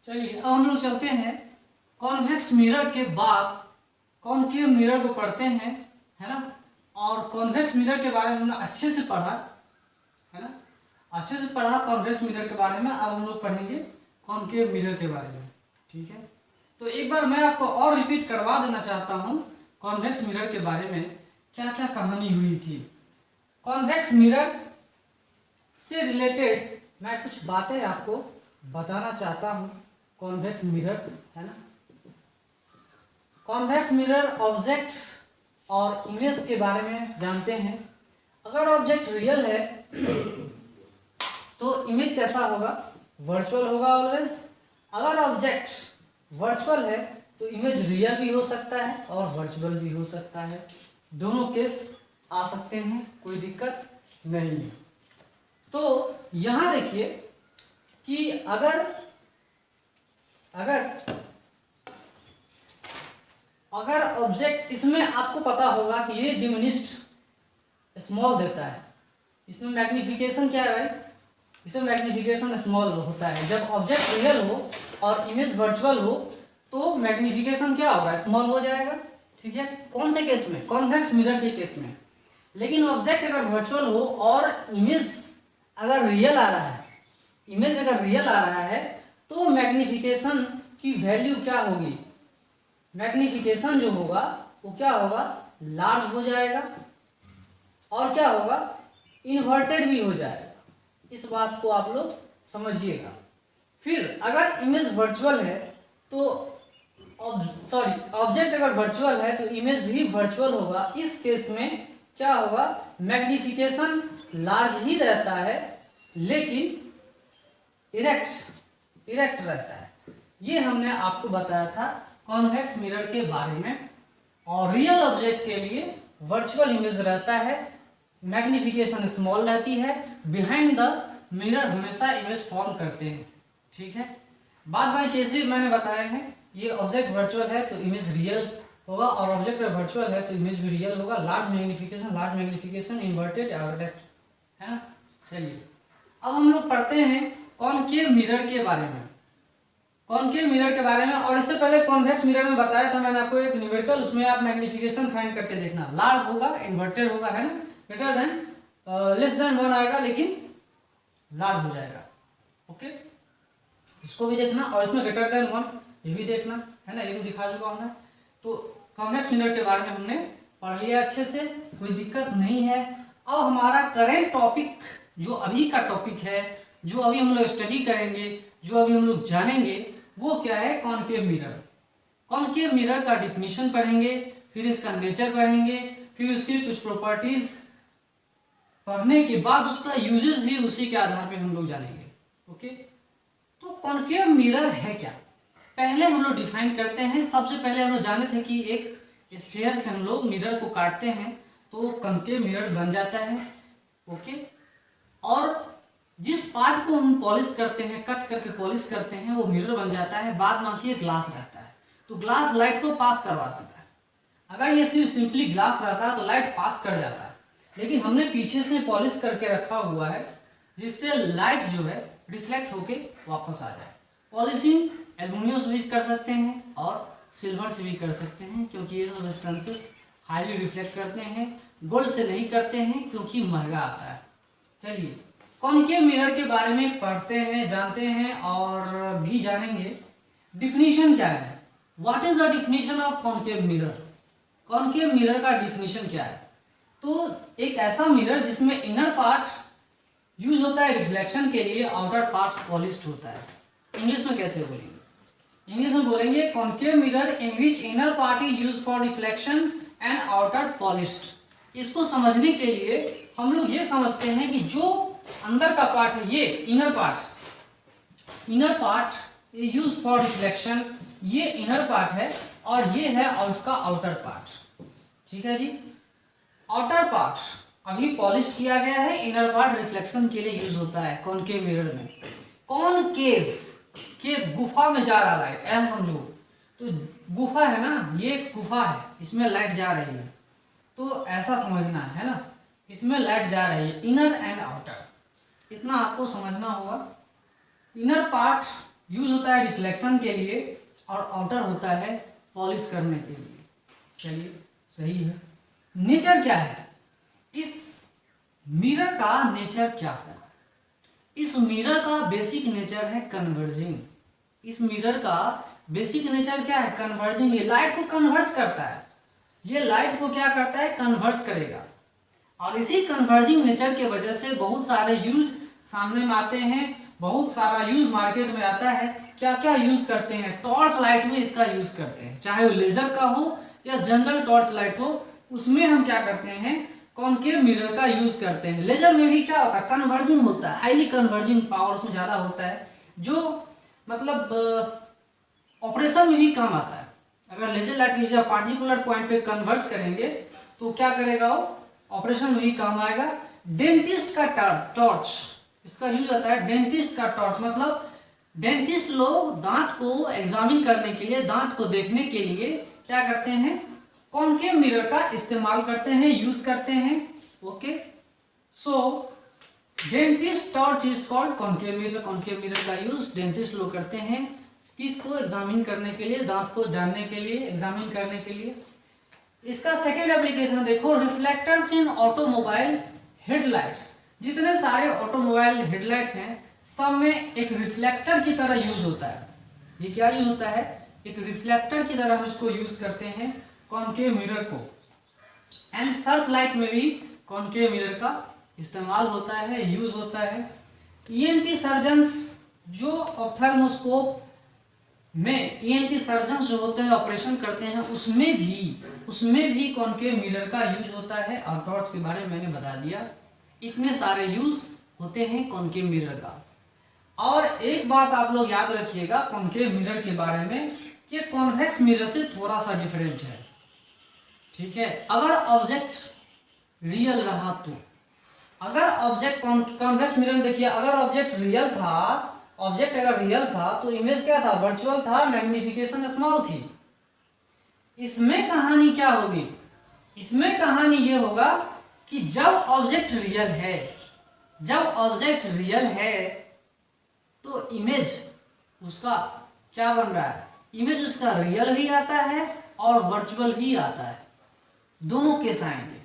चलिए अब हम लोग चलते हैं कॉन्वेक्स मिरर के बाद कॉनकेव मिरर को पढ़ते हैं, है ना। और कॉन्वेक्स मिरर के बारे में हमने अच्छे से पढ़ा, है ना, अच्छे से पढ़ा कॉन्वेक्स मिरर के बारे में। अब हम लोग पढ़ेंगे कॉनकेव मिरर के बारे में, ठीक है। तो एक बार मैं आपको और रिपीट करवा देना चाहता हूँ कॉन्वेक्स मिरर के बारे में क्या क्या कहानी हुई थी। कॉन्वेक्स मिरर से रिलेटेड मैं कुछ बातें आपको बताना चाहता हूँ। कॉन्वेक्स मिरर, है ना, कॉन्वेक्स मिरर ऑब्जेक्ट और इमेज के बारे में जानते हैं। अगर ऑब्जेक्ट रियल है तो इमेज कैसा होगा, वर्चुअल होगा ऑलवेज। अगर ऑब्जेक्ट वर्चुअल है तो इमेज रियल भी हो सकता है और वर्चुअल भी हो सकता है, दोनों केस आ सकते हैं, कोई दिक्कत नहीं है। तो यहां देखिए कि अगर ऑब्जेक्ट, इसमें आपको पता होगा कि ये डिमिनिश्ड स्मॉल देता है, इसमें मैग्निफिकेशन क्या है भाई, इसमें मैग्निफिकेशन स्मॉल होता है। जब ऑब्जेक्ट रियल हो और इमेज वर्चुअल हो तो मैग्निफिकेशन क्या होगा, स्मॉल हो जाएगा, ठीक है। कौन से केस में, कॉन्वेक्स मिरर के केस में। लेकिन ऑब्जेक्ट अगर वर्चुअल हो और इमेज अगर रियल आ रहा है, इमेज अगर रियल आ रहा है तो मैग्निफिकेशन की वैल्यू क्या होगी, मैग्निफिकेशन जो होगा वो क्या होगा, लार्ज हो जाएगा और क्या होगा, इन्वर्टेड भी हो जाएगा। इस बात को आप लोग समझिएगा। फिर अगर इमेज वर्चुअल है तो ऑब्जेक्ट अगर वर्चुअल है तो इमेज भी वर्चुअल होगा। इस केस में क्या होगा, मैग्निफिकेशन लार्ज ही रहता है लेकिन इरेक्ट रहता है। ये हमने आपको बताया था कॉन्वेक्स मिरर के बारे में। और रियल ऑब्जेक्ट के लिए वर्चुअल इमेज रहता है, मैग्निफिकेशन स्मॉल रहती है, बिहाइंड द मिरर हमेशा इमेज फॉर्म करते हैं, ठीक है। बाद बाकी केसेस मैंने बताए हैं। ये ऑब्जेक्ट वर्चुअल है तो इमेज रियल होगा और ऑब्जेक्ट वर्चुअल है तो इमेज भी रियल होगा। लार्ज मैग्निफिकेशन इन्वर्टेड इरेक्ट, है ना। चलिए अब हम लोग पढ़ते हैं कॉनकेव मिरर के बारे में, कॉनकेव मिरर के बारे में। और इससे पहले कॉन्वेक्स मिरर में बताया था मैंने आपको एक न्यूमेरिकल, उसमें आप मैग्निफिकेशन फाइंड करके देखना, लार्ज होगा, इन्वर्टेड होगा, है ना, ग्रेटर देन लेस देन 1 आएगा लेकिन लार्ज हो जाएगा, ओके। इसको भी देखना और इसमें ग्रेटर देन 1 ये भी देखना, है ना, ये भी दिखा चुका हूं मैं। तो कॉन्वेक्स मिरर के बारे में हमने पढ़ लिया अच्छे से, कोई दिक्कत नहीं है। अब हमारा करेंट टॉपिक, जो अभी का टॉपिक है, जो अभी हम लोग स्टडी करेंगे, जो अभी हम लोग जानेंगे, वो क्या है, कॉनकेव मिरर। कॉनकेव मिरर का डिफिनीशन पढ़ेंगे, फिर इसका नेचर पढ़ेंगे, फिर उसकी कुछ प्रॉपर्टीज पढ़ने के बाद उसका यूजेस भी उसी के आधार पे हम लोग जानेंगे, ओके। तो कॉनकेव मिरर है क्या, पहले हम लोग डिफाइन करते हैं। सबसे पहले हम लोग जाने थे कि एक स्फीयर से हम लोग मिरर को काटते हैं तो कॉनकेव मिरर बन जाता है, ओके। और जिस पार्ट को हम पॉलिश करते हैं, कट करके पॉलिश करते हैं, वो मिरर बन जाता है। बाद बाकी ग्लास रहता है तो ग्लास लाइट को पास करवा देता है। अगर ये सिर्फ सिंपली ग्लास रहता है तो लाइट पास कर जाता है, लेकिन हमने पीछे से पॉलिश करके रखा हुआ है जिससे लाइट जो है रिफ्लेक्ट होके वापस आ जाए। पॉलिशिंग एल्युमिनियम से भी कर सकते हैं और सिल्वर से भी कर सकते हैं, क्योंकि ये सब्सटेंसेस हाईली रिफ्लेक्ट करते हैं। गोल्ड से नहीं करते हैं क्योंकि महंगा आता है। चलिए कॉनकेव मिरर के बारे में पढ़ते हैं, जानते हैं और भी जानेंगे। डिफिनीशन क्या है, what is the definition of concave mirror. Concave mirror का डिफिनीशन क्या है, तो एक ऐसा मिरर जिसमें इनर पार्ट यूज होता है रिफ्लेक्शन के लिए, आउटर पार्ट पॉलिश्ड होता है। इंग्लिश में कैसे बोलेंगे, इंग्लिश में बोलेंगे concave mirror in which inner part is used for reflection and outer polished. इसको समझने के लिए हम लोग ये समझते हैं कि जो अंदर का पार्ट है, ये inner part use for reflection, ये इनर पार्ट है और ये है और उसका आउटर पार्ट, ठीक है जी। आउटर पार्ट अभी पॉलिश किया गया है, इनर पार्ट रिफ्लेक्शन के लिए यूज होता है कॉनकेव मिरर में। कॉनकेव के गुफा में जा रहा लाइट, ऐसा समझो। तो गुफा है ना, ये गुफा है, इसमें लाइट जा रही है, तो ऐसा समझना है ना, इसमें लाइट जा रही है, इनर एंड आउटर, इतना आपको समझना होगा। इनर पार्ट यूज होता है रिफ्लेक्शन के लिए और आउटर होता है पॉलिश करने के लिए। चलिए सही है। नेचर क्या है इस मिरर का? नेचर क्या है इस मिरर का? बेसिक नेचर है कन्वर्जिंग। इस मिरर का बेसिक नेचर क्या है? कन्वर्जिंग। ये लाइट को कन्वर्ज करता है, ये लाइट को क्या करता है? कन्वर्ज करेगा। और इसी कन्वर्जिंग नेचर के वजह से बहुत सारे यूज सामने में आते हैं, बहुत सारा यूज मार्केट में आता है। क्या क्या यूज करते हैं? टॉर्च लाइट में इसका यूज करते हैं, चाहे वो लेजर का हो या जनरल टॉर्च लाइट हो, उसमें हम क्या करते हैं? कॉनकेव मिरर का यूज करते हैं। लेजर में भी क्या होता है? कन्वर्जिंग होता है, हाईली कन्वर्जिंग पावर उसमें ज्यादा होता है, जो मतलब ऑपरेशन में भी काम आता है। अगर लेजर लाइट जब पार्टिकुलर पॉइंट पे कन्वर्ज करेंगे तो क्या करेगा? वो ऑपरेशन में भी काम आएगा। डेंटिस्ट का टॉर्च, इसका यूज आता है। डेंटिस्ट का टॉर्च मतलब डेंटिस्ट लोग दांत को एग्जामिन करने के लिए, दांत को देखने के लिए क्या करते हैं? कॉनकेव मिरर का इस्तेमाल करते हैं, यूज करते हैं। Okay, so dentist torch is called concave mirror. Concave mirror का यूज डेंटिस्ट लोग करते हैं टीथ को एग्जामिन करने के लिए, दांत को जानने के लिए, एग्जामिन करने के लिए। इसका सेकेंड एप्लीकेशन देखो, रिफ्लेक्टर्स इन ऑटोमोबाइल हेडलाइट्स। जितने सारे ऑटोमोबाइल हेडलाइट्स हैं सब में एक रिफ्लेक्टर की तरह यूज होता है। ये क्या यूज होता है? एक रिफ्लेक्टर की तरह हम इसको यूज करते हैं कॉनकेव मिरर को। एंड सर्च लाइट में भी कॉनकेव मिरर का इस्तेमाल होता है, यूज होता है। ईएनटी सर्जन्स जो ऑप्थेल्मोस्कोप में ईएनटी सर्जन्स जो होते हैं ऑपरेशन करते हैं, उसमें भी कॉनकेव मिरर का यूज होता है। और टॉर्च के बारे में मैंने बता दिया। इतने सारे यूज होते हैं कॉनकेव मिरर का। और एक बात आप लोग याद रखिएगा कॉनकेव मिरर के बारे में, कि कॉन्वेक्स मिरर से थोड़ा सा डिफरेंट है। ठीक है, अगर ऑब्जेक्ट रियल रहा तो, अगर ऑब्जेक्ट कॉन्वेक्स मिरर में देखिए, अगर ऑब्जेक्ट रियल था, ऑब्जेक्ट अगर रियल था तो इमेज क्या था? वर्चुअल था, मैग्निफिकेशन स्मॉल थी। इसमें कहानी क्या होगी? इसमें कहानी ये होगा कि जब ऑब्जेक्ट रियल है, जब ऑब्जेक्ट रियल है तो इमेज उसका क्या बन रहा है? इमेज उसका रियल भी आता है और वर्चुअल भी आता है, दोनों केस आएंगे।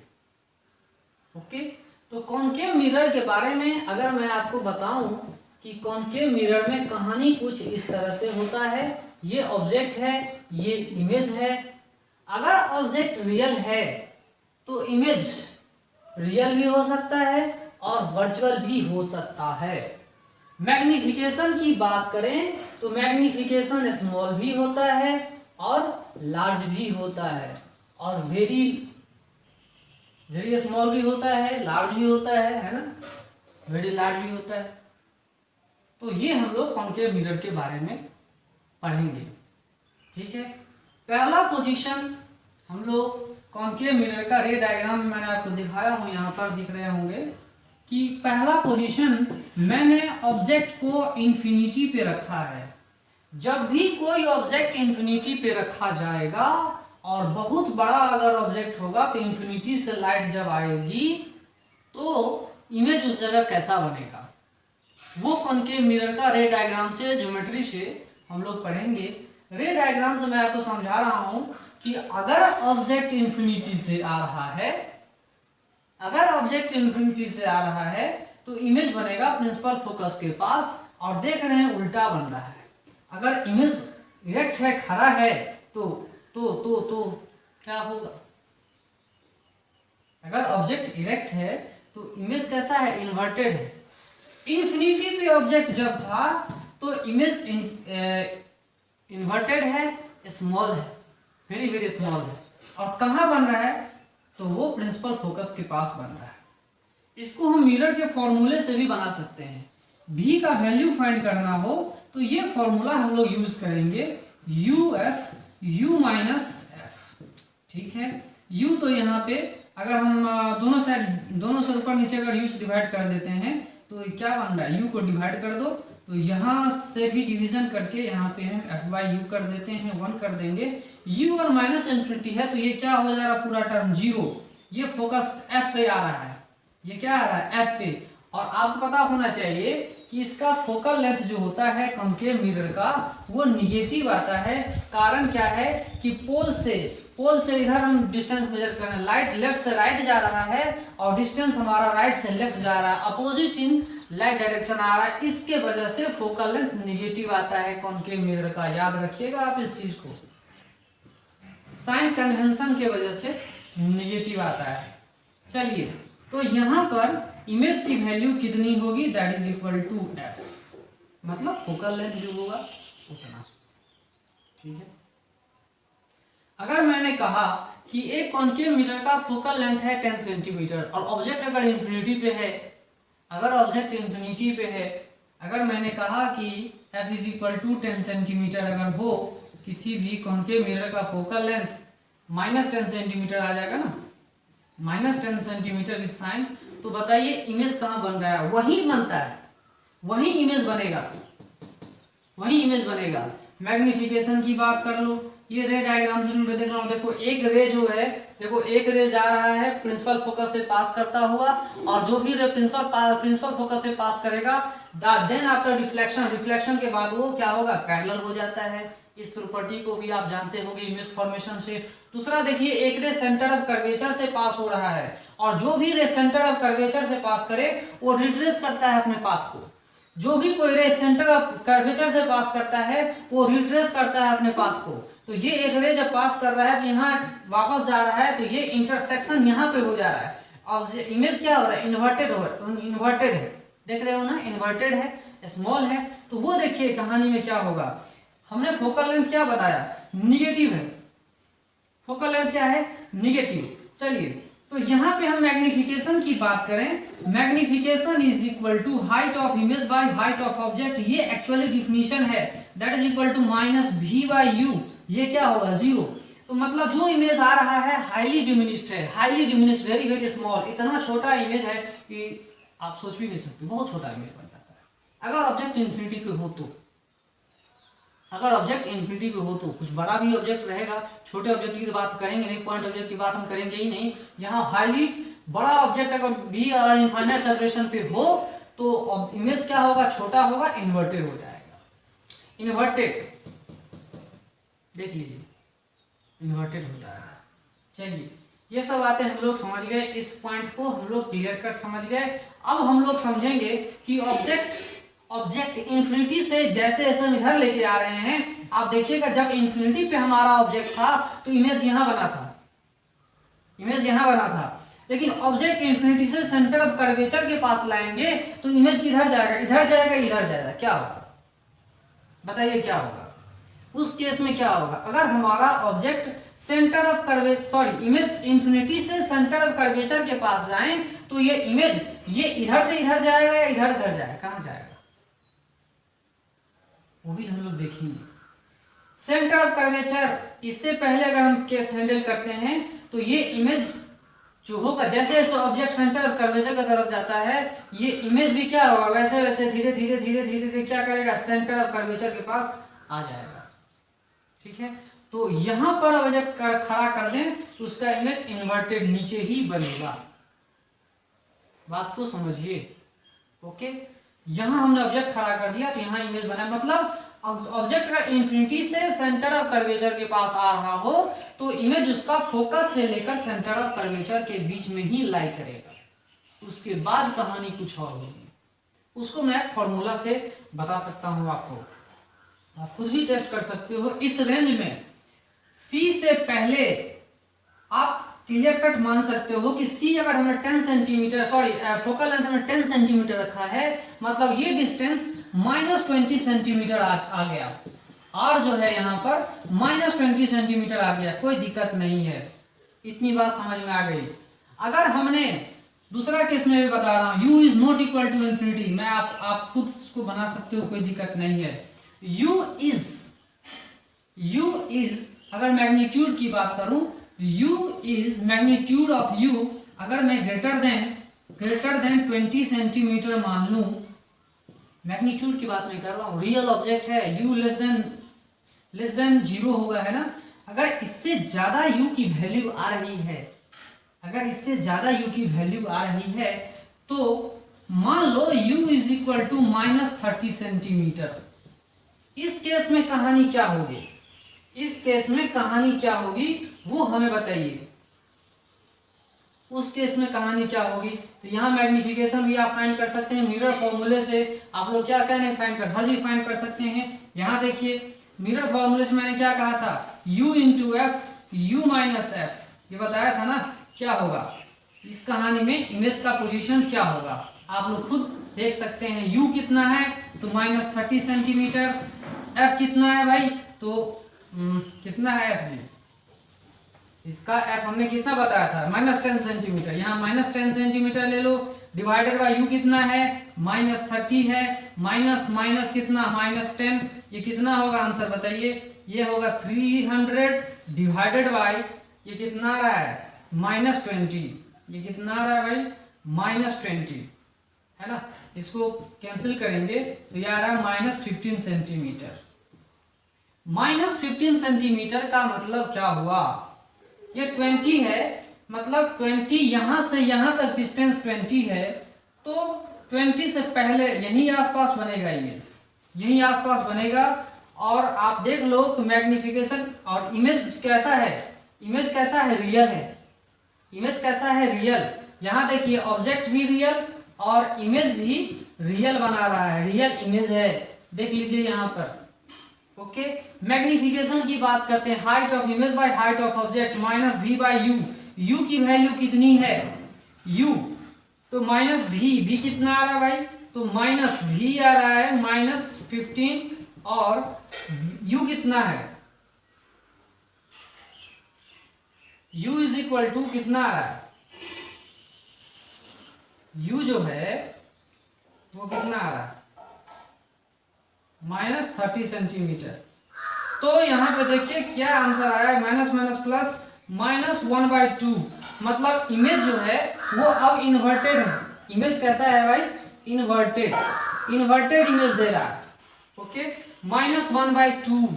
ओके, तो कॉनकेव मिरर के बारे में अगर मैं आपको बताऊं कि कॉनकेव मिरर में कहानी कुछ इस तरह से होता है। ये ऑब्जेक्ट है, ये इमेज है। अगर ऑब्जेक्ट रियल है तो इमेज रियल भी हो सकता है और वर्चुअल भी हो सकता है। मैग्निफिकेशन की बात करें तो मैग्निफिकेशन स्मॉल भी होता है और लार्ज भी होता है, और वेरी स्मॉल भी होता है, लार्ज भी होता है ना, वेरी लार्ज भी होता है। तो ये हम लोग कॉनकेव मिरर के बारे में पढ़ेंगे। ठीक है, पहला पोजीशन हम लोग कॉनकेव मिरर का रे डायग्राम में मैंने आपको दिखाया हूँ, यहाँ पर दिख रहे होंगे कि पहला पोजीशन मैंने ऑब्जेक्ट को इंफिनिटी पे रखा है। जब भी कोई ऑब्जेक्ट इंफिनिटी पे रखा जाएगा और बहुत बड़ा अगर ऑब्जेक्ट होगा तो इंफिनिटी से लाइट जब आएगी तो इमेज उस जगह कैसा बनेगा, वो कॉनकेव मिरर का रे डायग्राम से, ज्योमेट्री से हम लोग पढ़ेंगे। रे डायग्राम से मैं आपको समझा रहा हूं कि अगर ऑब्जेक्ट इंफिनिटी से आ रहा है, अगर ऑब्जेक्ट इंफिनिटी से आ रहा है तो इमेज बनेगा प्रिंसिपल फोकस के पास, और देख रहे हैं उल्टा बन रहा है। अगर इमेज इरेक्ट है, खड़ा है तो क्या होगा? अगर ऑब्जेक्ट इरेक्ट है तो इमेज कैसा है? इन्वर्टेड है। इंफिनिटी पे ऑब्जेक्ट जब था तो इमेज इन्वर्टेड है, स्मॉल है, वेरी वेरी स्मॉल है। और कहाँ बन रहा है? तो वो प्रिंसिपल फोकस के पास बन रहा है। इसको हम मिरर के फॉर्मूले से भी बना सकते हैं। भी का वैल्यू फाइंड करना हो तो ये फॉर्मूला हम लोग यूज करेंगे, u माइनस एफ। ठीक है, u तो यहाँ पे अगर हम दोनों से ऊपर नीचे अगर u से डिवाइड कर देते हैं तो क्या बन रहा है? u को डिवाइड कर दो तो यहाँ से भी डिवीजन करके यहाँ पे हम f बाई यू कर देते हैं, 1 कर देंगे। u और माइनस इन्फिनिटी है तो ये क्या हो जा रहा है? पूरा टर्म 0। ये फोकस f पे आ रहा है, ये क्या आ रहा है? f पे। और आपको पता होना चाहिए कि इसका फोकल लेंथ जो होता है कॉन्केव मिरर का वो निगेटिव आता है। कारण क्या है कि पोल से इधर हम डिस्टेंस मेजर कर रहे हैं, लाइट लेफ्ट से राइट जा रहा है और डिस्टेंस हमारा राइट से लेफ्ट जा रहा है, अपोजिट इन लाइट डायरेक्शन आ रहा है, इसके वजह से फोकल लेंथ निगेटिव आता है कॉन्केव मिरर का। याद रखिएगा आप इस चीज को, साइन कन्वेंशन के वजह से निगेटिव आता है। चलिए, तो यहाँ पर इमेज की वैल्यू कितनी होगी, that is equal to F, मतलब फोकल लेंथ जो होगा उतना। ठीक है, अगर मैंने कहा कि एक कॉन्केव मिरर का फोकल लेंथ है 10 सेंटीमीटर और ऑब्जेक्ट अगर इंफिनिटी पे है, अगर मैंने कहा कि f is equal to 10 centimetre अगर हो, किसी भी कॉन्केव मिरर का फोकल लेंथ -10 सेंटीमीटर आ जाएगा ना, -10 सेंटीमीटर विद साइन, तो बताइए इमेज कहाँ बन रहा है, वही बनता है, वही इमेज बनेगा। मैग्निफिकेशन की बात कर लो, ये रे डायग्राम से मैं देख रहा हूँ, देखो एक रे जो है, देखो एक रे जा रहा है प्रिंसिपल फोकस से पास करता हुआ, और जो भी रे प्रिंसिपल फोकस से पास करेगा देन आफ्टर रिफ्लेक्शन के बाद वो क्या होगा, पैरेलल हो जाता है। इस प्रॉपर्टी को भी आप जानते होंगे इमेज फॉर्मेशन से। दूसरा देखिए, एक रे सेंटर ऑफ कर्वेचर से पास हो रहा है, और जो भी रे सेंटर ऑफ कर्वेचर से पास करे वो रिट्रेस करता है अपने पाथ को। जो भी कोई रे सेंटर ऑफ कर्वेचर से पास करता है वो रिट्रेस करता है अपने पाथ को। तो ये एक रे जब पास कर रहा है तो यहाँ वापस जा रहा है, तो ये इंटरसेक्शन यहाँ पे हो जा रहा है, और इमेज क्या हो रहा है, इन्वर्टेड है, देख रहे हो ना, इन्वर्टेड है, स्मॉल है। तो वो देखिए कहानी में क्या होगा, हमने फोकल लेंथ क्या बताया, निगेटिव है, फोकल लेंथ क्या है, निगेटिव। चलिए, तो यहाँ पे हम मैग्निफिकेशन की बात करें, magnification is equal to height of image by height of object, ये एक्चुअली डिफिनीशन है, that is equal to -v/u, ये क्या होगा, 0। तो मतलब जो इमेज आ रहा है हाईली डिमिनिश्ड है, वेरी वेरी स्मॉल, इतना छोटा इमेज है कि आप सोच भी नहीं सकते, बहुत छोटा इमेज बन जाता है। अगर ऑब्जेक्ट इंफिनिटी पे हो तो, कुछ बड़ा भी ऑब्जेक्ट रहेगा, छोटे ऑब्जेक्ट की बात करेंगे नहीं, पॉइंट ऑब्जेक्ट की बात हम करेंगे ही नहीं। यहाँ हाईली बड़ा ऑब्जेक्ट अगर भी अगर इनफाइनाइट सेपरेशन पे हो तो इमेज क्या होगा, छोटा होगा, इन्वर्टेड हो जाएगा, इन्वर्टेड, देख लीजिए, इन्वर्टेड हो जाएगा। चलिए, ये सब बातें हम लोग समझ गए, इस पॉइंट को हम लोग क्लियर कट समझ गए। अब हम लोग समझेंगे कि ऑब्जेक्ट इंफिनिटी से जैसे जैसे हम इधर लेके आ रहे हैं, आप देखिएगा जब इंफिनिटी पे हमारा ऑब्जेक्ट था तो इमेज यहाँ बना था, लेकिन ऑब्जेक्ट इंफिनिटी से सेंटर ऑफ कर्वेचर के पास लाएंगे तो इमेज किधर जाएगा, इधर जाएगा, क्या होगा, बताइए क्या होगा उस केस में, क्या होगा अगर हमारा ऑब्जेक्ट इमेज इंफिनिटी से सेंटर ऑफ कर्वेचर के पास जाए, तो ये इमेज ये इधर से इधर जाएगा या इधर जाएगा, कहां जाएगा, वो भी हम लोग देखेंगे। सेंटर ऑफ कर्वेचर, इससे पहले अगर हम केस हैंडल करते हैं तो ये इमेज जो होगा, जैसे जैसे ऑब्जेक्ट सेंटर ऑफ कर्वेचर की तरफ जाता है, ये इमेज भी क्या होगा, वैसे वैसे धीरे धीरे क्या करेगा, सेंटर ऑफ कर्वेचर के पास आ जाएगा। ठीक है, तो यहां पर ऑब्जेक्ट खड़ा कर दें तो उसका इमेज इन्वर्टेड नीचे ही बनेगा, बात को समझिए। ओके, यहां हमने ऑब्जेक्ट खड़ा कर दिया तो यहां इमेज बना, मतलब ऑब्जेक्ट का इंफिनिटी से सेंटर ऑफ कर्वेचर के पास आ रहा हो तो इमेज उसका फोकस से लेकर सेंटर ऑफ कर्वेचर के बीच में ही लाई करेगा, उसके बाद कहानी कुछ और होगी। उसको मैं फॉर्मूला से बता सकता हूं आपको, आप खुद भी टेस्ट कर सकते हो। इस रेंज में C से पहले आप क्लियर कट मान सकते हो कि C अगर हमने 10 सेंटीमीटर फोकल लेंथ हमने 10 सेंटीमीटर रखा है, मतलब ये डिस्टेंस -20 सेंटीमीटर आ गया, R जो है यहाँ पर -20 सेंटीमीटर आ गया, कोई दिक्कत नहीं है, इतनी बात समझ में आ गई। अगर हमने दूसरा केस में भी बता रहा हूँ, U is not equal to infinity, मैं आप खुद इसको बना सकते हो, कोई दिक्कत नहीं है। U इज अगर मैग्नीट्यूड की बात करूं, U is magnitude of U, अगर मैं ग्रेटर देन 20 सेंटीमीटर मान लूं, मैग्नीट्यूड की बात नहीं कर रहा हूं, रियल ऑब्जेक्ट है, U लेस देन 0 होगा, है ना। अगर इससे ज्यादा U की वैल्यू आ रही है, तो मान लो u is equal to -30 centimetre. इस केस में कहानी क्या होगी, इस केस में कहानी क्या होगी वो हमें बताइए। उस केस में कहानी क्या होगी, तो यहाँ मैग्निफिकेशन भी आप फाइंड कर सकते हैं मिरर फॉर्मूले से। आप लोग क्या कहने फाइंड कर, हर चीज फाइंड कर सकते हैं। यहाँ देखिए मिरर फॉर्मूले से मैंने क्या कहा था, u into F, u minus F, ये बताया था ना क्या होगा। इस कहानी में इमेज का पोजीशन क्या होगा आप लोग खुद देख सकते हैं। u कितना है तो -30 सेंटीमीटर, f कितना है भाई तो कितना है f जी, इसका f हमने कितना बताया था -10 सेंटीमीटर। यहाँ -10 सेंटीमीटर ले लो, डिवाइडेड बाय u कितना है -30 है, माइनस माइनस कितना -10, ये कितना होगा आंसर बताइए। ये होगा 300 डिवाइडेड बाय ये कितना आ रहा है -20, ये कितना आ रहा है भाई -20 है ना। इसको कैंसिल करेंगे तो ये आ रहा है -15 सेंटीमीटर। -15 सेंटीमीटर का मतलब क्या हुआ, ये 20 है, मतलब 20 यहाँ से यहाँ तक डिस्टेंस 20 है, तो 20 से पहले यहीं आसपास बनेगा इमेज, यहीं आसपास बनेगा। और आप देख लो तो मैग्निफिकेशन और इमेज कैसा है, इमेज कैसा है रियल है, इमेज कैसा है रियल। यहाँ देखिए ऑब्जेक्ट भी रियल और इमेज भी रियल बना रहा है, रियल इमेज है, देख लीजिए यहाँ पर। ओके मैग्निफिकेशन की बात करते हैं, height of image by height of object minus v by u। u की वैल्यू कितनी है u, तो माइनस v कितना आ रहा है भाई, तो माइनस v आ रहा है -15 और u कितना है, u इज इक्वल टू कितना आ रहा है, u जो है वो कितना आ रहा है -30 सेंटीमीटर। तो यहाँ पे देखिए क्या आंसर आया है, माइनस माइनस प्लस -1/2, मतलब इमेज जो है वो अब इन्वर्टेड है। इमेज कैसा है भाई, इन्वर्टेड, इन्वर्टेड इमेज दे रहा है। ओके -1/2,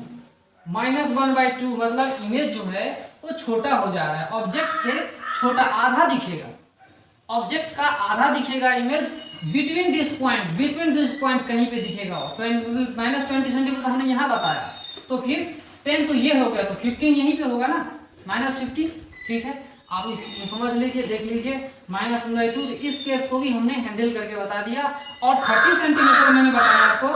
-1/2 मतलब इमेज जो है वो छोटा हो जा रहा है, ऑब्जेक्ट से छोटा, आधा दिखेगा, ऑब्जेक्ट का आधा दिखेगा इमेज, बिटवीन दिस पॉइंट कहीं पे दिखेगा। -20 सेंटीमीटर हमने यहाँ बताया, तो फिर 10 तो ये हो गया, तो 15 यहीं पे होगा ना, -15, ठीक है। आप इस समझ लीजिए, देख लीजिए -1/2, इस केस को भी हमने हैंडल करके बता दिया। और 30 सेंटीमीटर मैंने बताया आपको,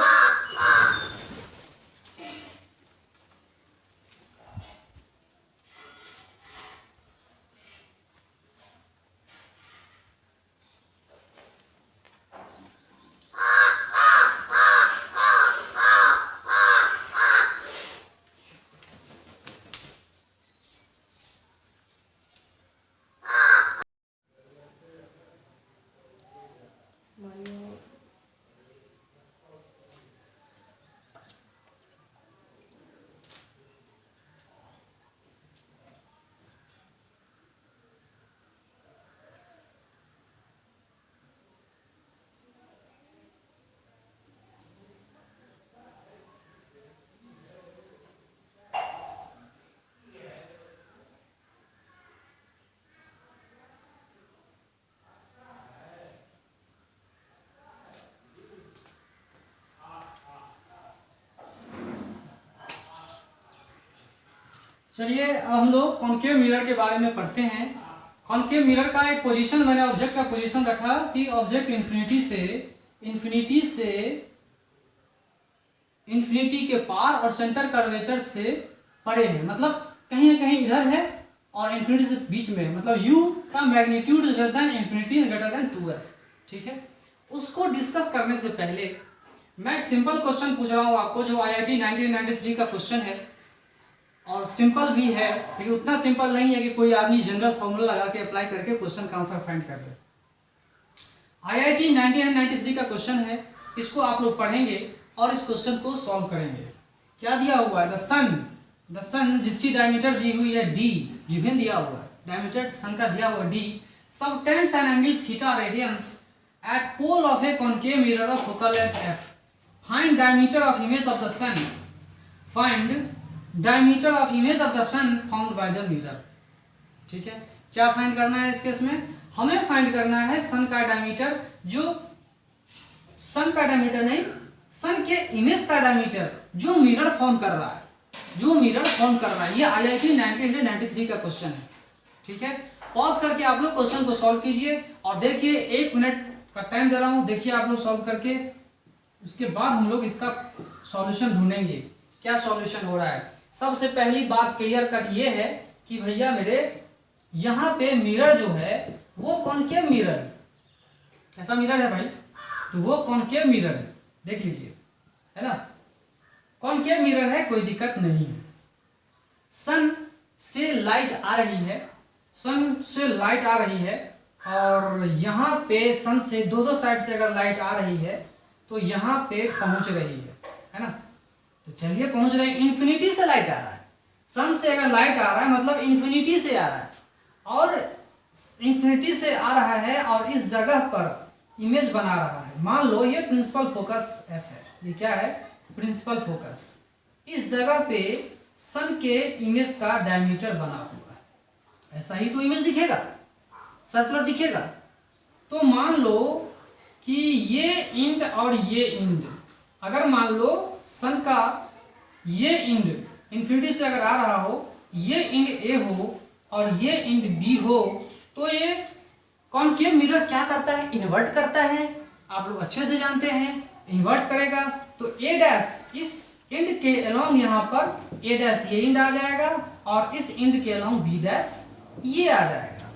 चलिए अब हम लोग कॉन्केव मिरर के बारे में पढ़ते हैं। कॉन्केव मिरर का एक पोजीशन, मैंने ऑब्जेक्ट का पोजीशन रखा कि ऑब्जेक्ट इन्फिनिटी के पार और सेंटर कर्वेचर से परे है, मतलब कहीं ना कहीं इधर है और इन्फिनिटी से बीच में है, मतलब u का magnitude less than infinity and greater than 2f, ठीक है। उसको डिस्कस करने से पहले मैं एक सिंपल क्वेश्चन पूछ रहा हूँ आपको, जो IIT 1993 का क्वेश्चन है और सिंपल भी है, लेकिन उतना सिंपल नहीं है कि कोई आदमी जनरल फॉर्मूला लगा के अप्लाई करके क्वेश्चन का आंसर फाइंड कर ले। IIT 1993 का क्वेश्चन है, इसको आप लोग पढ़ेंगे और इस क्वेश्चन को सॉल्व करेंगे। क्या दिया हुआ है, द सन जिसकी डायमीटर दी हुई है d, गिवन दिया हुआ है, डायमीटर सन का दिया हुआ d, subtends an angle theta radians at pole of a concave mirror of focal length f, find diameter of image of the sun, find diameter of image of the sun found by the mirror. ठीक है, क्या find करना है इस case में, हमें find करना है सन का डायमीटर जो सन का डायमीटर नहीं, सन के इमेज का डायमीटर जो मिरर फॉर्म कर रहा है, जो मिरर फॉर्म कर रहा है। ये IIT 1993 का क्वेश्चन है, ठीक है। पॉज करके आप लोग क्वेश्चन को सॉल्व कीजिए और देखिए, 1 मिनट का टाइम दे रहा हूं, देखिए आप लोग सॉल्व करके, उसके बाद हम लोग इसका सॉल्यूशन ढूंढेंगे क्या सॉल्यूशन हो रहा है। सबसे पहली बात क्लियर कट ये है कि भैया मेरे यहाँ पे मिरर जो है वो कॉनकेव मिरर, कैसा मिरर है भाई, तो वो कॉनकेव मिरर है, देख लीजिए, है ना, कॉनकेव मिरर है, कोई दिक्कत नहीं है। सन से लाइट आ रही है, सन से लाइट आ रही है, और यहाँ पे सन से दो साइड से अगर लाइट आ रही है तो यहाँ पे पहुंच रही है ना। तो चलिए पहुंच रही, इन्फिनिटी से लाइट आ रहा है, सन से अगर लाइट आ रहा है मतलब इन्फिनिटी से आ रहा है, और इन्फिनिटी से आ रहा है और इस जगह पर इमेज बना रहा है। मान लो ये प्रिंसिपल फोकस एफ है, ये क्या है, प्रिंसिपल फोकस। इस जगह पे सन के इमेज का डायमीटर बना हुआ है, ऐसा ही तो इमेज दिखेगा, सर्कुलर दिखेगा। तो मान लो कि ये इंड और ये इंड, अगर मान लो सन का ये इंड इन्फिनिटी से अगर आ रहा हो, ये इंड ए हो और ये इंड बी हो, तो ये कॉनकेव मिरर क्या करता है, इन्वर्ट करता है। आप लोग अच्छे से जानते हैं, इन्वर्ट करेगा तो ए डैश इस इंड के अलोंग यहाँ पर ए डैश ये इंड आ जाएगा, और इस इंड के अलोंग बी डैश ये आ जाएगा।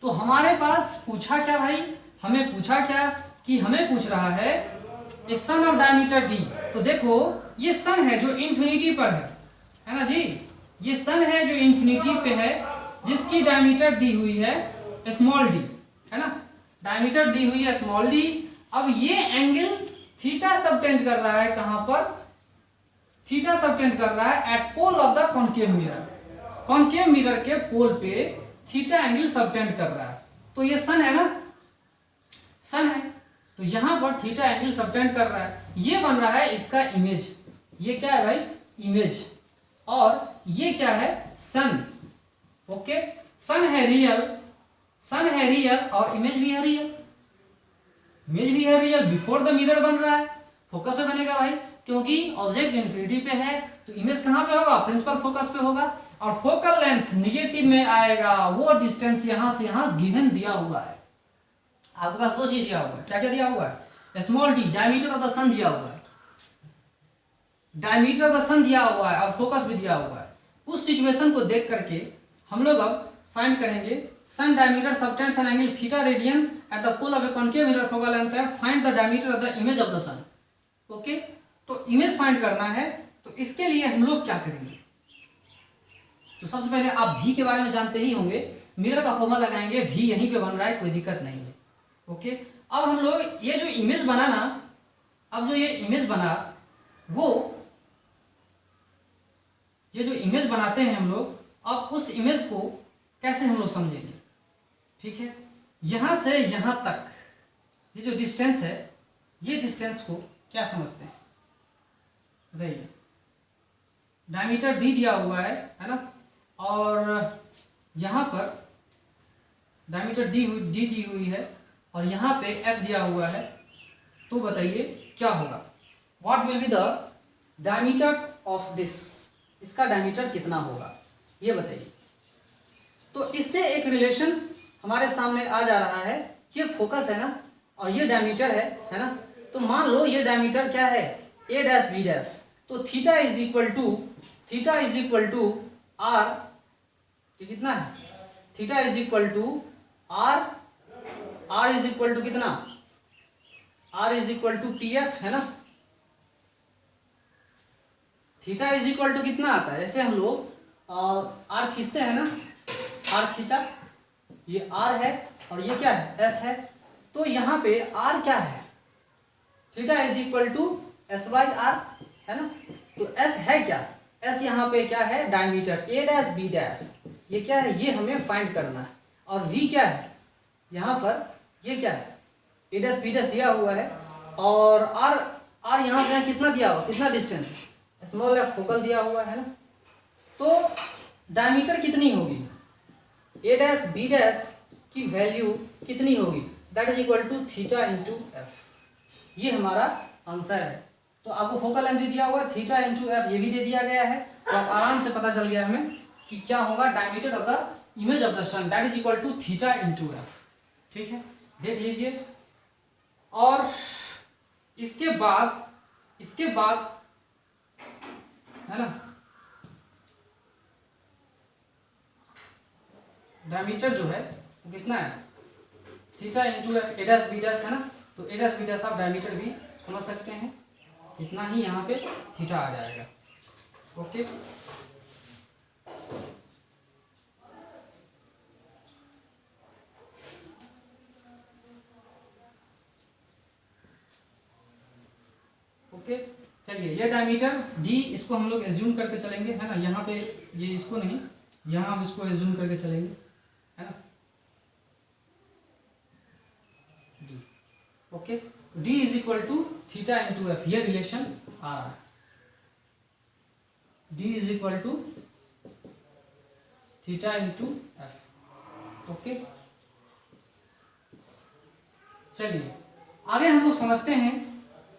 तो हमारे पास पूछा क्या भाई, हमें पूछा क्या कि हमें पूछ रहा है ए सन ऑफ डायमीटर डी। तो देखो ये सन है जो इन्फिनिटी पर है ना जी, ये सन है जो इन्फिनिटी पे है, जिसकी डायमीटर दी हुई है स्मॉल डी, है ना, डायमीटर दी हुई है स्मॉल डी। अब ये एंगल थीटा सबटेंड कर रहा है, कहां पर, थीटा सबटेंड कर रहा है at pole of the concave mirror, concave mirror के पोल पे थीटा एंगल सबटेंड कर रहा है। तो ये सन है ना, सन है, तो यहां पर थीटा एंगल सबटेंड कर रहा है, ये बन रहा है इसका इमेज। ये क्या है भाई, इमेज, और ये क्या है, सन। ओके, सन है रियल, सन है रियल और इमेज भी है रियल, इमेज भी है रियल, बिफोर द मिरर बन रहा है, फोकस में बनेगा भाई, क्योंकि ऑब्जेक्ट इन्फिनिटी पे है तो इमेज कहां पे होगा, प्रिंसिपल फोकस पे होगा, और फोकल लेंथ निगेटिव में आएगा, वो डिस्टेंस यहां से यहां गिवन दिया हुआ है। आपके पास दो चीज दिया हुआ है, क्या क्या दिया हुआ है, small d diameter of the sun दिया हुआ है, डायमीटर ऑफ द सन दिया हुआ है, और फोकस भी दिया हुआ है। उस सिचुएशन को देख करके हम लोग अब फाइंड करेंगे sun diameter subtends an angle theta radian at the pole of a concave mirror focal length है, find the diameter of the image of the sun. Okay, तो इमेज फाइंड करना है, तो इसके लिए हम लोग क्या करेंगे, तो सबसे पहले आप भी के बारे में जानते ही होंगे, मिरर का फॉर्मूला लगाएंगे, भी यहीं पे बन रहा है, कोई दिक्कत नहीं है। ओके, अब हम लोग ये जो इमेज बना ना, अब जो ये इमेज बना, वो ये जो इमेज बनाते हैं हम लोग, अब उस इमेज को कैसे हम लोग समझेंगे, ठीक है। यहां से यहां तक ये जो डिस्टेंस है, ये डिस्टेंस को क्या समझते हैं, बताइए। डायमीटर डी दिया हुआ है ना, और यहां पर डायमीटर डी दी हुई है, और यहाँ पे एफ दिया हुआ है, तो बताइए क्या होगा, what will be the diameter of this, इसका डायमीटर कितना होगा, ये बताइए। तो इससे एक रिलेशन हमारे सामने आ जा रहा है, ये फोकस है ना, और ये डायमीटर है ना, तो मान लो ये डायमीटर क्या है, ए डैश बी डैश, तो theta is equal to R, ये कितना है, theta is equal to R, R is equal to कितना, R is equal to T F, है ना। थीटा इज इक्वल टू कितना आता है, जैसे हम लोग आर खींचते हैं ना, आर खींचा, ये आर है और ये क्या है, एस है, तो यहाँ पे आर क्या है, theta is equal to S by R, है ना। तो एस है क्या, एस यहाँ पे क्या है, डायमीटर, ए डैश बी डैश, ये क्या है, ये हमें फाइंड करना है, और वी क्या है यहाँ पर, ये क्या है, ए डैश बी डैश दिया हुआ है, और आर, आर यहाँ से कितना दिया हुआ, कितना डिस्टेंस, स्मॉल एफ फोकल दिया हुआ है ना। तो डायमीटर कितनी होगी, ए डैश बी डैश की वैल्यू कितनी होगी, that is equal to theta into F, ये हमारा आंसर है। तो आपको फोकल लेंथ दिया हुआ थीटा इंटू एफ, ये भी दे दिया गया है, तो आप आराम से पता चल गया हमें कि क्या होगा, diameter of the image of the sun that is equal to theta into F. ठीक है, देख लीजिए। और इसके बाद है ना, डायमीटर जो है वो कितना है, थीटा इंटू एफ, ए डैश बी डैश है ना, तो ए डैश बी डैश आप डायमीटर भी समझ सकते हैं, इतना ही यहाँ पे थीटा आ जाएगा। ओके, ओके चलिए, ये डायमीटर डी, इसको हम लोग एज्यूम करके चलेंगे, है ना, यहाँ पे ये इसको नहीं, यहाँ हम इसको एज्यूम करके चलेंगे, है ना, D. Okay, D is equal to theta into F, ये रिलेशन आ रहा है, D is equal to theta into F. Okay, चलिए आगे हम लोग समझते हैं।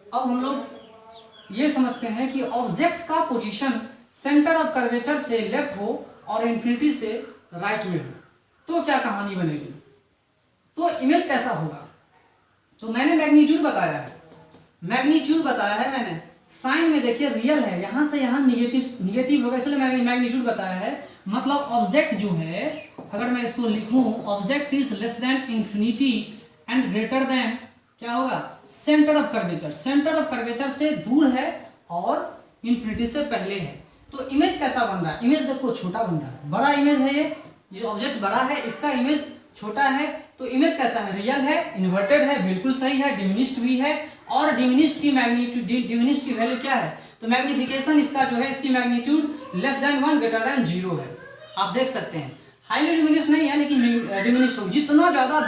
अब हम लोग ये समझते हैं कि ऑब्जेक्ट का पोजीशन सेंटर ऑफ कर्वेचर से लेफ्ट हो और इन्फिनिटी से राइट में हो तो क्या कहानी बनेगी, तो इमेज कैसा होगा। तो मैंने मैग्नीट्यूड बताया है, मैंने साइन में देखिए रियल है, यहां से यहां निगेटिव होगा, इसलिए मैंने मैग्नीट्यूड बताया है। मतलब ऑब्जेक्ट जो है, अगर मैं इसको लिखूं, object is less than infinity and greater than क्या होगा, centre of curvature, centre of curvature से दूर है और इंफिनिटी से पहले है। तो इमेज कैसा बन रहा है, इमेज देखो छोटा बन रहा है, बड़ा इमेज है ये, जो ऑब्जेक्ट बड़ा है इसका इमेज छोटा है, तो इमेज कैसा है, रियल है, इन्वर्टेड है, बिल्कुल सही है, डिमिनिश्ड भी है, और डिमिनिश्ड की मैग्नीट्यूड, डिमिनिश्ड की वैल्यू क्या है, तो मैग्निफिकेशन इसका जो है, इसकी magnitude less than 1 greater than 0 है। आप देख सकते हैं, हाईली डिमिनिश्ड नहीं है लेकिन डिमिनिश्ड हो, जितना ज्यादा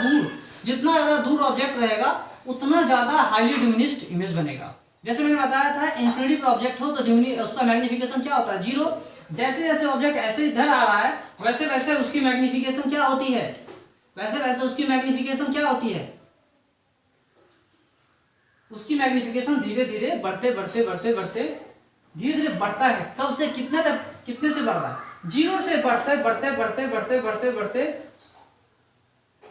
दूर ऑब्जेक्ट रहेगा उतना ज्यादा हाईली डिमिनिश्ड इमेज बनेगा। जैसे मैंने बताया था, इन्फिनिटी पर ऑब्जेक्ट हो तो उसका मैग्निफिकेशन क्या होता है, 0। जैसे जैसे ऑब्जेक्ट ऐसे इधर आ रहा है वैसे वैसे उसकी मैग्निफिकेशन क्या होती है, उसकी मैग्निफिकेशन धीरे धीरे बढ़ते धीरे धीरे बढ़ता है। कब से कितने तक, कितने से बढ़ रहा है, 0 से बढ़ते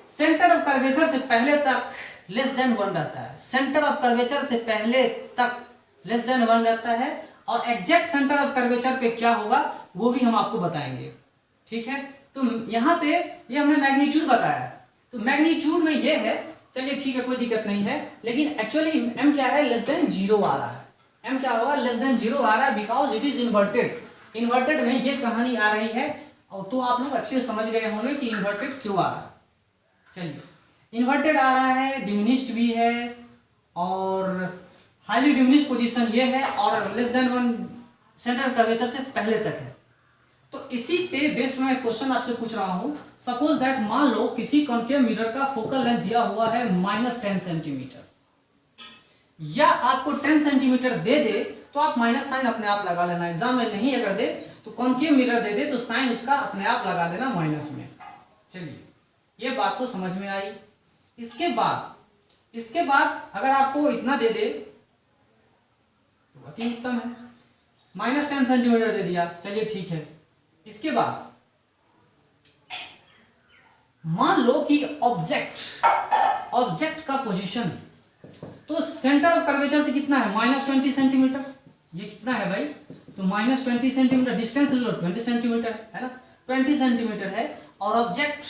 सेंटर ऑफ कर्वेचर से पहले तक लेस देन 1 रहता है, सेंटर ऑफ कर्वेचर से पहले तक लेस देन 1 रहता है, और एग्जैक्ट सेंटर ऑफ कर्वेचर पे क्या होगा वो भी हम आपको बताएंगे। ठीक है, तो यहाँ पे ये हमने मैग्नीट्यूड बताया है, तो मैग्नीट्यूड में ये है, चलिए ठीक है कोई दिक्कत नहीं है, लेकिन एक्चुअली m क्या है, लेस देन 0 आ रहा है, m क्या होगा, लेस देन 0 आ रहा है, बिकॉज इट इज इन्वर्टेड में ये कहानी आ रही है, और तो आप लोग अच्छे से समझ गए होंगे कि इन्वर्टेड क्यों आ रहा है। चलिए, इन्वर्टेड आ रहा है, डिमिनिश्ड भी है, और हाईली डिमिनिश्ड पोजीशन ये है, और लेस देन 1 सेंटर कर्वेचर से पहले तक है। तो इसी पे बेस्ड मैं क्वेश्चन आपसे पूछ रहा हूं, सपोज दैट मान लो किसी कॉन्केव मिरर का फोकल लेंथ दिया हुआ है -10 सेंटीमीटर, या आपको 10 सेंटीमीटर दे दे तो आप माइनस साइन अपने आप लगा लेना, एग्जाम में नहीं अगर दे तो कॉन्केव मिरर दे दे तो साइन उसका अपने आप लगा देना माइनस में। चलिए, ये बात तो समझ में आई। इसके बाद अगर आपको इतना दे दे तो बहुत ही उत्तम है, -10 सेंटीमीटर दे दिया, चलिए ठीक है। इसके बाद मान लो कि ऑब्जेक्ट का पोजीशन तो सेंटर ऑफ कर्वेचर से कितना है, -20 सेंटीमीटर, ये कितना है भाई, तो -20 सेंटीमीटर, डिस्टेंस ले लो 20 सेंटीमीटर है ना, 20 सेंटीमीटर है, और ऑब्जेक्ट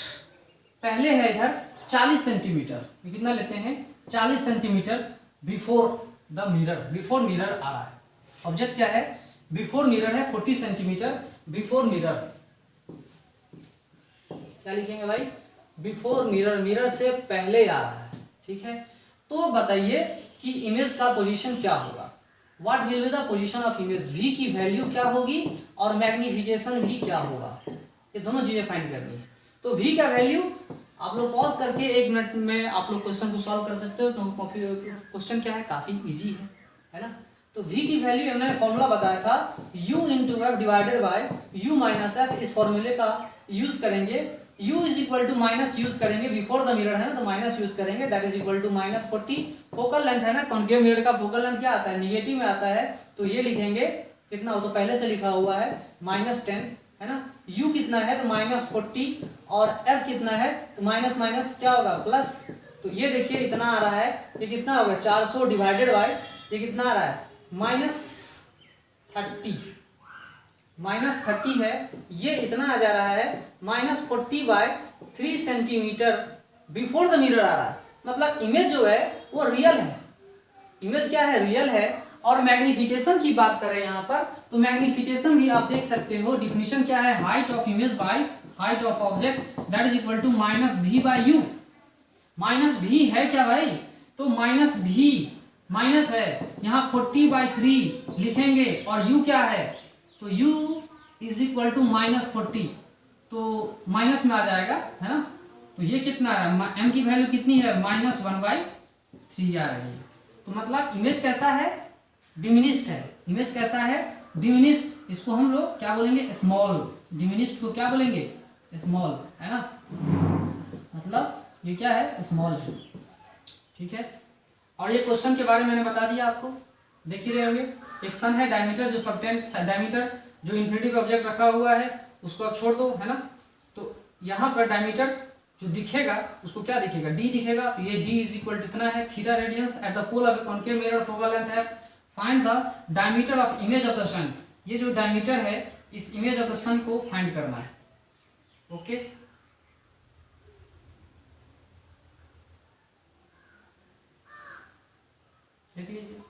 पहले है इधर 40 सेंटीमीटर, कितना लेते हैं 40 centimetre before the mirror, before mirror आ रहा है, ऑब्जेक्ट क्या है, बिफोर मिरर है 40 सेंटीमीटर, बिफोर मिरर क्या लिखेंगे भाई, बिफोर मिरर, मिरर से पहले आ रहा है। ठीक है, तो बताइए कि इमेज का पोजीशन क्या होगा, what will be the position of image, v की वैल्यू क्या होगी और मैग्निफिकेशन भी क्या होगा, ये दोनों चीजें फाइंड करनी है। तो v का वैल्यू आप लोग पॉज करके 1 मिनट में आप लोग क्वेश्चन को सॉल्व कर सकते हो, तो क्वेश्चन क्या है, काफी इजी है ना। तो v की वैल्यू हमने फॉर्मूला बताया था u into F divided by u minus F, इस फॉर्मूले का यूज करेंगे, u is equal to minus use करेंगे, बिफोर द मिरर है ना तो माइनस यूज करेंगे, that is equal to -40। Focal length है ना, कॉन्केव मिरर का फोकल लेंथ क्या आता है, नेगेटिव में आता है, तो ये लिखेंगे कितना हो, तो पहले से लिखा हुआ है -10 है ना। u कितना है तो -40 और f कितना है तो माइनस माइनस क्या होगा प्लस, तो ये देखिए इतना आ रहा है, ये कितना होगा 400 डिवाइडेड बाय ये कितना आ रहा है -30 है, ये इतना आ जा रहा है -40/3 सेंटीमीटर बिफोर द मिरर आ रहा है। मतलब इमेज जो है वो रियल है, इमेज क्या है, रियल है। और मैग्निफिकेशन की बात करें यहाँ पर, तो मैग्निफिकेशन भी आप देख सकते हो, डिफिनीशन क्या है, height of image by height of object that is equal to -v by u। -v है क्या भाई, तो -v माइनस है, यहाँ 40/3 लिखेंगे और u क्या है, तो u इज इक्वल टू -40, तो माइनस में आ जाएगा है ना। तो ये कितना आ रहा है, m की वैल्यू कितनी है -1/3 आ रही है। तो मतलब इमेज कैसा है, डिमिनिश्ड है। इमेज कैसा है, डिमिनिश्ड। इसको हम लोग क्या बोलेंगे, स्मॉल। डिमिनिश्ड को क्या बोलेंगे, स्मॉल, है ना। मतलब ये क्या है, स्मॉल है, ठीक है। और ये क्वेश्चन के बारे में मैंने बता दिया आपको, देख ही रहे होंगे। एक सन है, डायमीटर जो सबटेंड डायमीटर जो इन्फिनिटी का ऑब्जेक्ट रखा हुआ है उसको आप छोड़ दो, है ना। तो यहाँ पर डायमीटर जो दिखेगा उसको क्या दिखेगा, d दिखेगा। तो ये d इज इक्वल टू इतना है, theta radians at the pole of a concave mirror, focal length है। Find the diameter of image of the sun. ये जो डायमीटर है इस इमेज ऑफ द सन को फाइंड करना है। ओके, देख लीजिए।